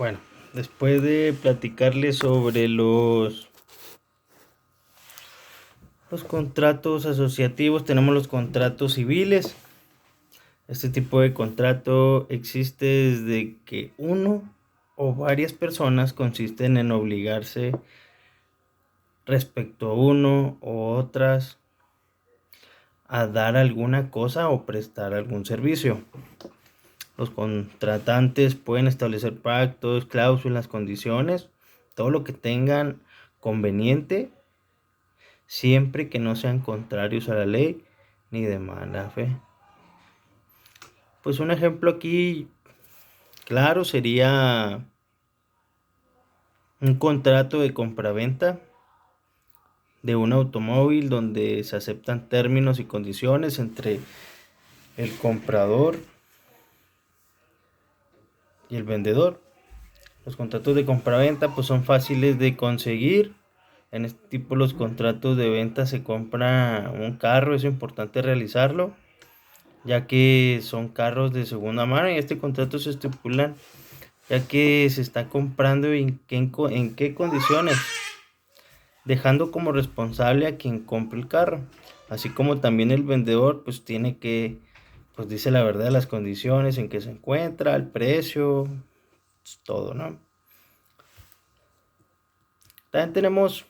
Bueno, después de platicarles sobre los contratos asociativos, tenemos los contratos civiles. Este tipo de contrato existe desde que uno o varias personas consisten en obligarse respecto a uno o otras a dar alguna cosa o prestar algún servicio. Los contratantes pueden establecer pactos, cláusulas, condiciones, todo lo que tengan conveniente, siempre que no sean contrarios a la ley ni de mala fe. Pues un ejemplo aquí claro sería un contrato de compraventa de un automóvil donde se aceptan términos y condiciones entre el comprador y el vendedor. Los contratos de compraventa pues son fáciles de conseguir. En este tipo los contratos de venta se compra un carro, es importante realizarlo, ya que son carros de segunda mano y este contrato se estipulan ya que se está comprando en qué condiciones, dejando como responsable a quien compre el carro, así como también el vendedor pues tiene que, pues dice la verdad de las condiciones en que se encuentra, el precio, pues, todo, ¿no? También tenemos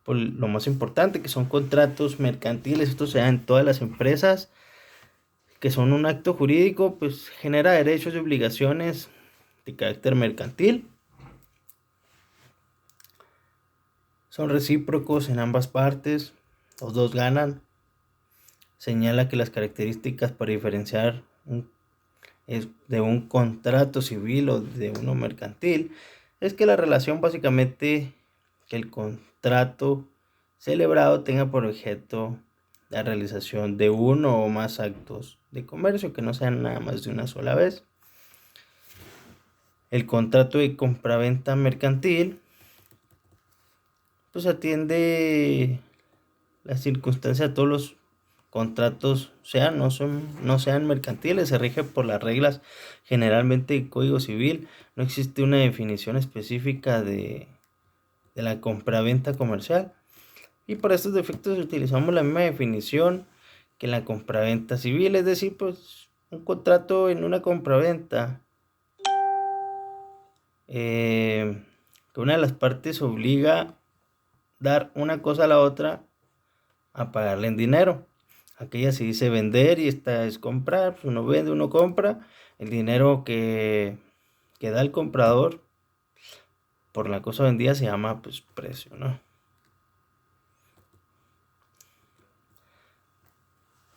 pues, lo más importante, que son contratos mercantiles. Esto se da en todas las empresas, que son un acto jurídico, pues genera derechos y obligaciones de carácter mercantil. Son recíprocos en ambas partes, los dos ganan. Señala que las características para diferenciar de un contrato civil o de uno mercantil es que la relación básicamente, que el contrato celebrado tenga por objeto la realización de uno o más actos de comercio, que no sean nada más de una sola vez. El contrato de compraventa mercantil pues atiende las circunstancias de todos los contratos, no sean mercantiles, se rige por las reglas generalmente del Código Civil. No existe una definición específica de la compraventa comercial, y para estos efectos utilizamos la misma definición que en la compraventa civil, es decir, pues un contrato en una compraventa que una de las partes obliga a dar una cosa a la otra a pagarle en dinero. Aquella se dice vender y esta es comprar, pues uno vende, uno compra. El dinero que da el comprador por la cosa vendida se llama pues precio, ¿no?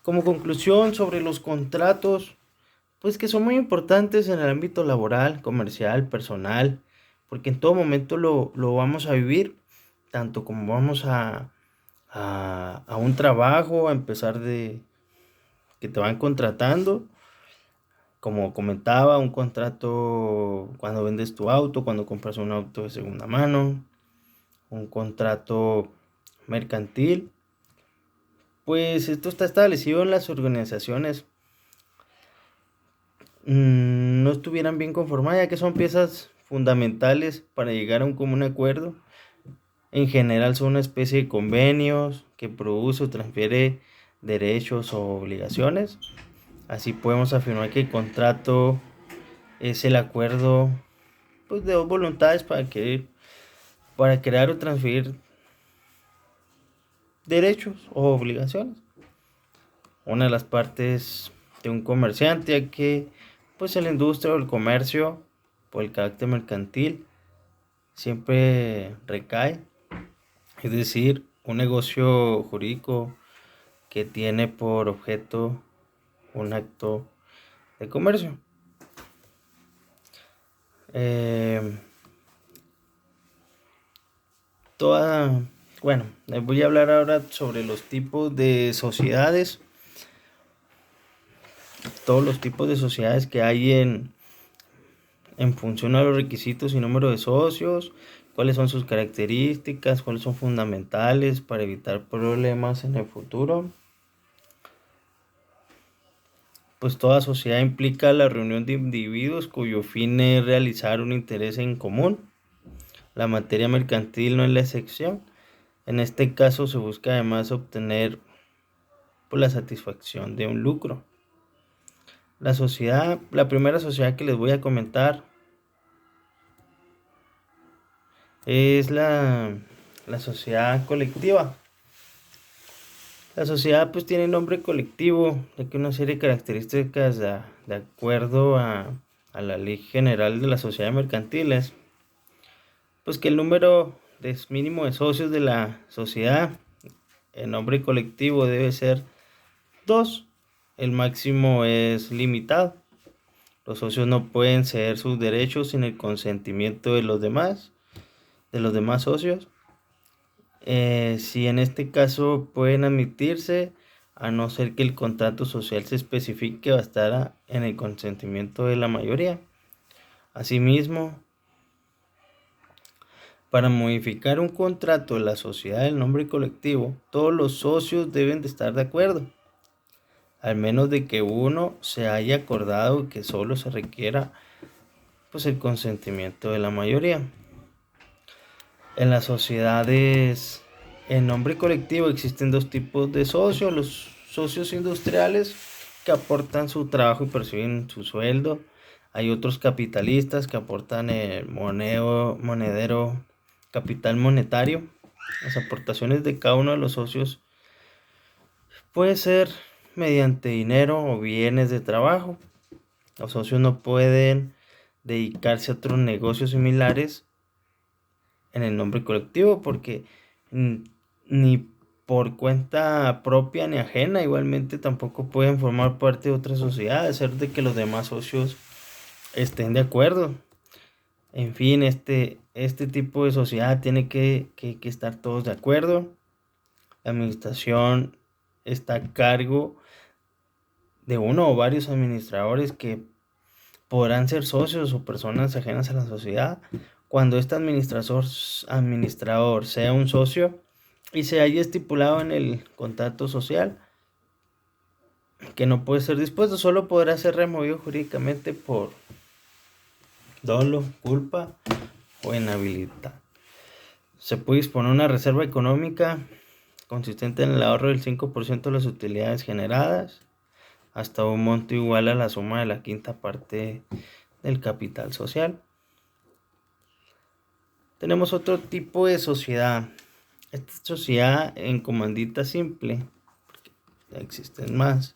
Como conclusión sobre los contratos, pues que son muy importantes en el ámbito laboral, comercial, personal, porque en todo momento lo vamos a vivir, tanto como vamos a un trabajo, a empezar de que te van contratando, como comentaba, un contrato cuando vendes tu auto, cuando compras un auto de segunda mano, un contrato mercantil, pues esto está establecido en las organizaciones no estuvieran bien conformadas, ya que son piezas fundamentales para llegar a un común acuerdo. En general son una especie de convenios que produce o transfiere derechos o obligaciones. Así podemos afirmar que el contrato es el acuerdo pues, de dos voluntades para crear o transferir derechos o obligaciones. Una de las partes de un comerciante, ya que pues en la industria o el comercio, por el carácter mercantil, siempre recae, es decir, un negocio jurídico que tiene por objeto un acto de comercio. Les voy a hablar ahora sobre los tipos de sociedades, todos los tipos de sociedades que hay en función a los requisitos y número de socios, cuáles son sus características, cuáles son fundamentales para evitar problemas en el futuro. pues toda sociedad implica la reunión de individuos cuyo fin es realizar un interés en común. La materia mercantil no es la excepción. En este caso se busca además obtener la satisfacción de un lucro. La primera sociedad que les voy a comentar es la sociedad colectiva. La sociedad pues tiene nombre colectivo, ya que una serie de características de acuerdo a la Ley General de las Sociedades Mercantiles, pues que el número mínimo de socios de la sociedad, el nombre colectivo debe ser 2. El máximo es limitado. Los socios no pueden ceder sus derechos sin el consentimiento de los demás socios. Si en este caso pueden admitirse, a no ser que el contrato social se especifique, bastará en el consentimiento de la mayoría. Asimismo, para modificar un contrato de la sociedad del nombre colectivo, todos los socios deben de estar de acuerdo, al menos de que uno se haya acordado que solo se requiera pues el consentimiento de la mayoría. En las sociedades en nombre colectivo existen dos tipos de socios: los socios industriales, que aportan su trabajo y perciben su sueldo. Hay otros capitalistas que aportan el monedero capital monetario. Las aportaciones de cada uno de los socios puede ser mediante dinero o bienes de trabajo. Los socios no pueden dedicarse a otros negocios similares en el nombre colectivo, porque ni por cuenta propia ni ajena, igualmente tampoco pueden formar parte de otra sociedad, a ser de que los demás socios estén de acuerdo. En fin, este tipo de sociedad tiene que estar todos de acuerdo. La administración está a cargo de uno o varios administradores que podrán ser socios o personas ajenas a la sociedad. Cuando este administrador sea un socio y se haya estipulado en el contrato social que no puede ser dispuesto, solo podrá ser removido jurídicamente por dolo, culpa o inhabilidad. Se puede disponer una reserva económica consistente en el ahorro del 5% de las utilidades generadas, hasta un monto igual a la suma de la quinta parte del capital social. Tenemos otro tipo de sociedad. Esta sociedad en comandita simple, porque ya existen más.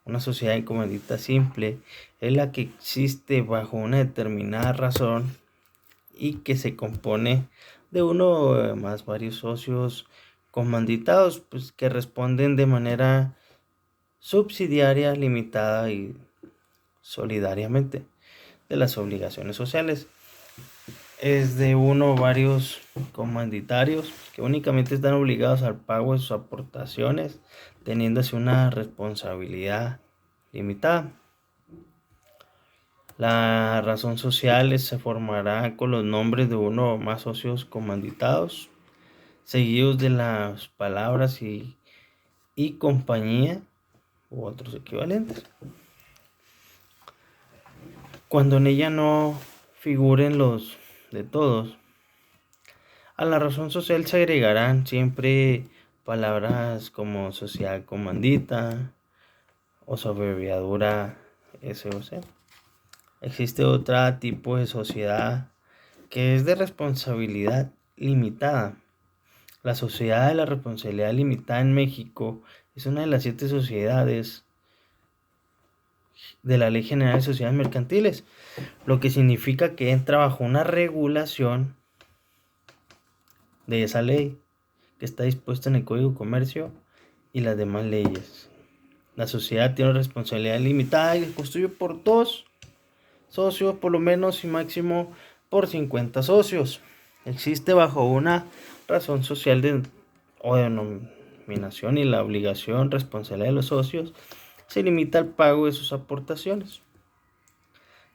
Una sociedad en comandita simple es la que existe bajo una determinada razón y que se compone de uno o más varios socios comanditados, pues que responden de manera subsidiaria, limitada y solidariamente de las obligaciones sociales. Es de uno o varios comanditarios que únicamente están obligados al pago de sus aportaciones, teniendo así una responsabilidad limitada. La razón social se formará con los nombres de uno o más socios comanditados, seguidos de las palabras y compañía u otros equivalentes. Cuando en ella no figuren los de todos, a la razón social se agregarán siempre palabras como sociedad comandita o su abreviatura SOC. Existe otro tipo de sociedad que es de responsabilidad limitada. La sociedad de la responsabilidad limitada en México es una de las 7 sociedades de la Ley General de Sociedades Mercantiles, lo que significa que entra bajo una regulación de esa ley que está dispuesta en el Código de Comercio y las demás leyes. La sociedad tiene una responsabilidad limitada y se constituye por 2 socios por lo menos y máximo por 50 socios. Existe bajo una razón social o denominación, y la obligación, responsabilidad de los socios se limita al pago de sus aportaciones.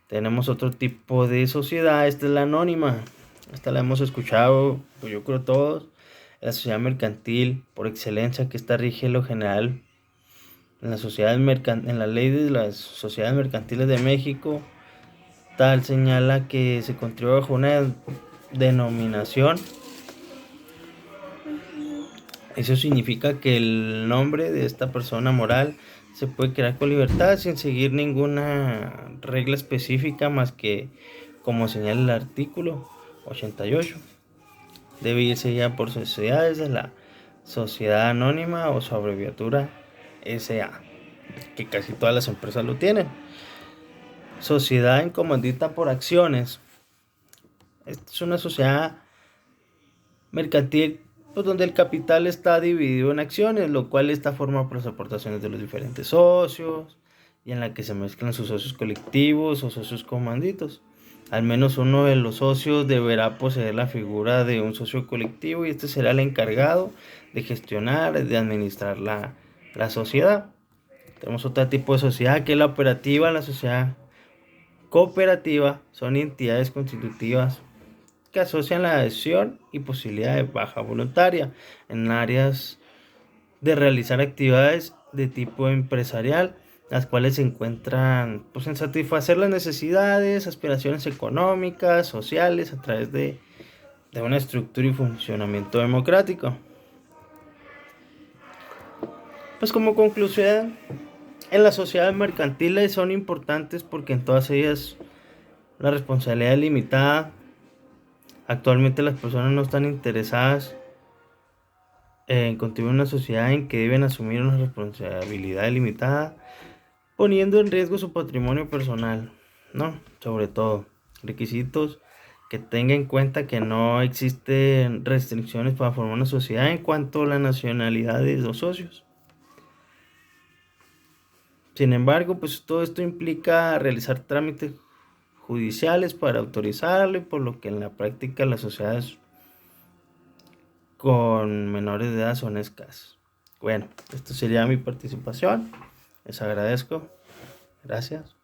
Tenemos otro tipo de sociedad, esta es la anónima. Esta la hemos escuchado, pues yo creo todos. La sociedad mercantil por excelencia, que esta rige lo general En la ley de las sociedades mercantiles de México, tal señala que se contribuye bajo una denominación. Eso significa que el nombre de esta persona moral se puede crear con libertad sin seguir ninguna regla específica más que como señala el artículo 88. Debe irse ya por sociedades de la sociedad anónima o su abreviatura SA, que casi todas las empresas lo tienen. Sociedad en comandita por acciones. Esta es una sociedad mercantil pues, donde el capital está dividido en acciones, lo cual está formado por las aportaciones de los diferentes socios y en la que se mezclan sus socios colectivos o socios comanditos. Al menos uno de los socios deberá poseer la figura de un socio colectivo y este será el encargado de gestionar, de administrar la sociedad. Tenemos otro tipo de sociedad que es la operativa. La sociedad cooperativa son entidades constitutivas que asocian la adhesión y posibilidad de baja voluntaria en áreas de realizar actividades de tipo empresarial, las cuales se encuentran pues, en satisfacer las necesidades, aspiraciones económicas, sociales, a través de una estructura y funcionamiento democrático. Pues como conclusión, en las sociedades mercantiles son importantes porque en todas ellas la responsabilidad es limitada. Actualmente las personas no están interesadas en contribuir a una sociedad en que deben asumir una responsabilidad limitada, poniendo en riesgo su patrimonio personal, ¿no? Sobre todo, requisitos que tenga en cuenta que no existen restricciones para formar una sociedad en cuanto a la nacionalidad de los socios. Sin embargo, pues todo esto implica realizar trámites judiciales para autorizarlo y por lo que en la práctica las sociedades con menores de edad son escasas. Bueno, esto sería mi participación. Les agradezco. Gracias.